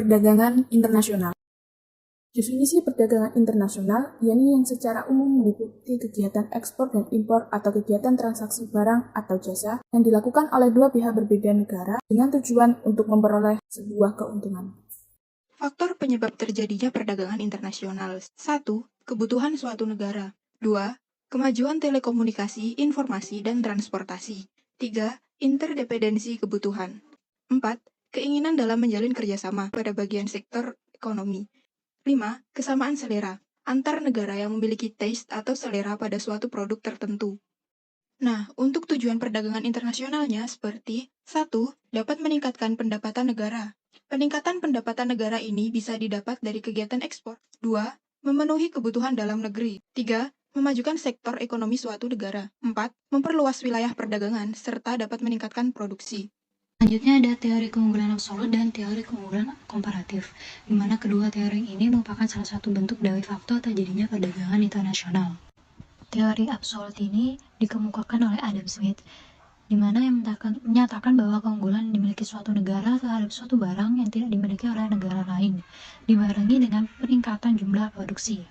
Perdagangan internasional. Definisi perdagangan internasional yakni yang secara umum meliputi kegiatan ekspor dan impor atau kegiatan transaksi barang atau jasa yang dilakukan oleh dua pihak berbeda negara dengan tujuan untuk memperoleh sebuah keuntungan. Faktor penyebab terjadinya perdagangan internasional. 1. Kebutuhan suatu negara. 2. Kemajuan telekomunikasi, informasi, dan transportasi. 3. Interdependensi kebutuhan. 4. Keinginan dalam menjalin kerjasama pada bagian sektor ekonomi. 5. Kesamaan selera antar negara yang memiliki taste atau selera pada suatu produk tertentu. Nah, untuk tujuan perdagangan internasionalnya seperti 1. Dapat meningkatkan pendapatan negara. Peningkatan pendapatan negara ini bisa didapat dari kegiatan ekspor. 2. Memenuhi kebutuhan dalam negeri. 3. Memajukan sektor ekonomi suatu negara. 4. Memperluas wilayah perdagangan serta dapat meningkatkan produksi. Selanjutnya ada teori keunggulan absolut dan teori keunggulan komparatif, di mana kedua teori ini merupakan salah satu bentuk dari faktor terjadinya perdagangan internasional. Teori absolut ini dikemukakan oleh Adam Smith, di mana yang menyatakan bahwa keunggulan dimiliki suatu negara terhadap suatu barang yang tidak dimiliki oleh negara lain, dibarengi dengan peningkatan jumlah produksi.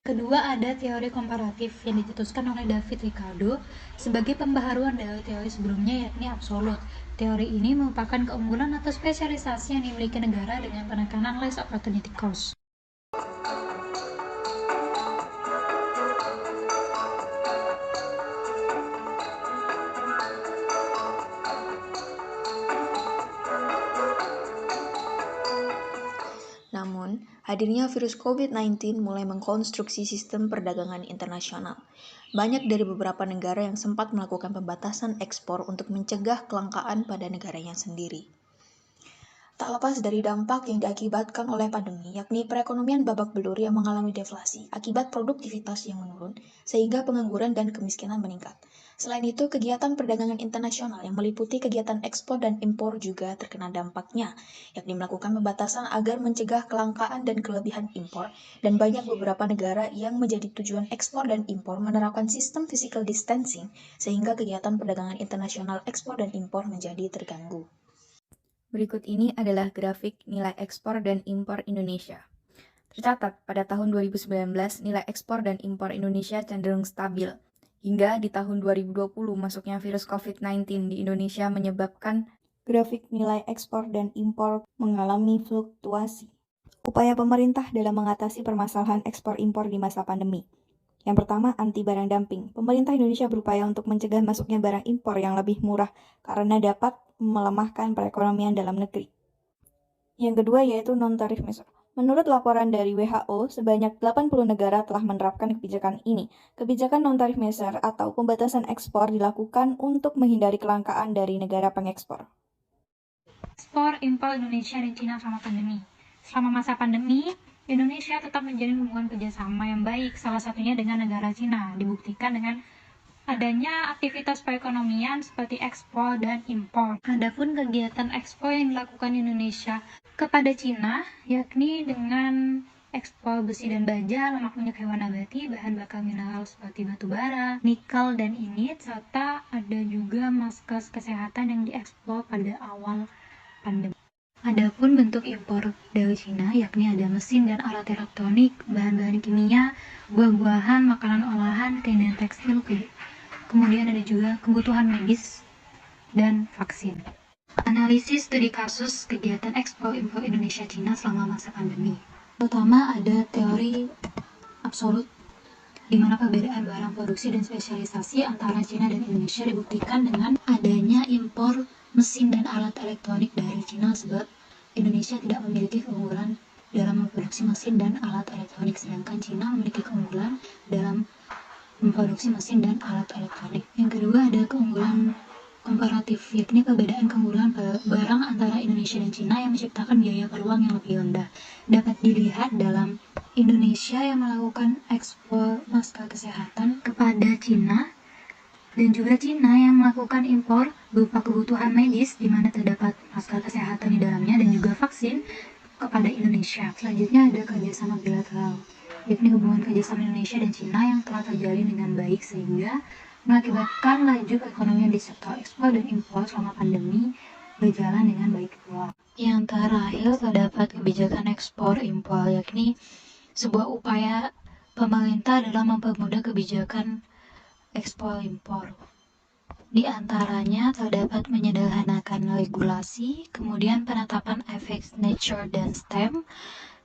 Kedua, ada teori komparatif yang dicetuskan oleh David Ricardo sebagai pembaharuan dari teori sebelumnya, yakni absolut. Teori ini merupakan keunggulan atau spesialisasi yang dimiliki negara dengan penekanan less opportunity cost. Namun, hadirnya virus COVID-19 mulai mengkonstruksi sistem perdagangan internasional. Banyak dari beberapa negara yang sempat melakukan pembatasan ekspor untuk mencegah kelangkaan pada negaranya sendiri. Tak lepas dari dampak yang diakibatkan oleh pandemi, yakni perekonomian babak belur yang mengalami deflasi akibat produktivitas yang menurun, sehingga pengangguran dan kemiskinan meningkat. Selain itu, kegiatan perdagangan internasional yang meliputi kegiatan ekspor dan impor juga terkena dampaknya, yakni melakukan pembatasan agar mencegah kelangkaan dan kelebihan impor, dan banyak beberapa negara yang menjadi tujuan ekspor dan impor menerapkan sistem physical distancing, sehingga kegiatan perdagangan internasional ekspor dan impor menjadi terganggu. Berikut ini adalah grafik nilai ekspor dan impor Indonesia. Tercatat, pada tahun 2019, nilai ekspor dan impor Indonesia cenderung stabil. Hingga di tahun 2020, masuknya virus COVID-19 di Indonesia menyebabkan grafik nilai ekspor dan impor mengalami fluktuasi. Upaya pemerintah dalam mengatasi permasalahan ekspor-impor di masa pandemi. Yang pertama, anti barang dumping. Pemerintah Indonesia berupaya untuk mencegah masuknya barang impor yang lebih murah karena dapat melemahkan perekonomian dalam negeri. Yang kedua yaitu non-tarif measure. Menurut laporan dari WHO, sebanyak 80 negara telah menerapkan kebijakan ini. Kebijakan non-tarif measure atau pembatasan ekspor dilakukan untuk menghindari kelangkaan dari negara pengekspor. Ekspor impor Indonesia dan Cina selama pandemi. Selama masa pandemi, Indonesia tetap menjalin hubungan kerjasama yang baik, salah satunya dengan negara Cina, dibuktikan dengan adanya aktivitas perekonomian seperti ekspor dan impor. Adapun kegiatan ekspor yang dilakukan Indonesia kepada Cina, yakni dengan ekspor besi dan baja, lemak minyak hewan nabati, bahan bakar mineral seperti batu bara, nikel dan init, serta ada juga masker kesehatan yang diekspor pada awal pandemi. Adapun bentuk impor dari Cina yakni ada mesin dan alat elektronik, bahan-bahan kimia, buah-buahan, makanan olahan, kain dan tekstil, kemudian ada juga kebutuhan medis dan vaksin. Analisis studi kasus kegiatan ekspor impor Indonesia Cina selama masa pandemi. Pertama ada teori absolut, di mana perbedaan barang produksi dan spesialisasi antara Cina dan Indonesia dibuktikan dengan adanya impor mesin dan alat elektronik dari Cina, sebab Indonesia tidak memiliki keunggulan dalam memproduksi mesin dan alat elektronik, sedangkan Cina memiliki keunggulan dalam memproduksi mesin dan alat elektronik. Yang kedua ada keunggulan komparatif, yakni perbedaan keunggulan barang antara Indonesia dan Cina yang menciptakan biaya peluang yang lebih rendah. Dapat dilihat dalam Indonesia yang melakukan ekspor masker kesehatan kepada Cina, dan juga Cina yang melakukan impor berupa kebutuhan medis di mana terdapat masker kesehatan di dalamnya dan juga vaksin kepada Indonesia. Selanjutnya ada kerjasama bilateral, yakni hubungan kerjasama Indonesia dan Cina yang telah terjalin dengan baik sehingga mengakibatkan laju perekonomian di sektor ekspor dan impor selama pandemi berjalan dengan baik pula. Yang terakhir terdapat kebijakan ekspor impor, yakni sebuah upaya pemerintah dalam mempermudah kebijakan ekspor impor. Di antaranya terdapat menyederhanakan regulasi, kemudian penetapan efek nature dan stamp,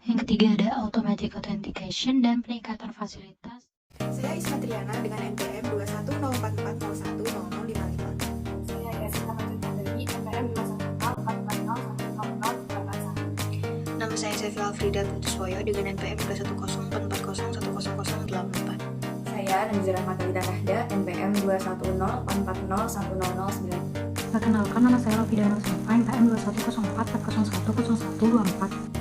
yang ketiga ada automatic authentication dan peningkatan fasilitas. Saya Isma Triana dengan NPM 21044010055. Saya Yasina Majudan dari NPM 21044010081. Nama saya Sevi Alfrida Putuswoyo dengan NPM 21044010084. Saya Nazira Matalita Rahda, NPM 21084401009. Perkenalkan, nama saya Rafidana Sofa, NPM 21044010124.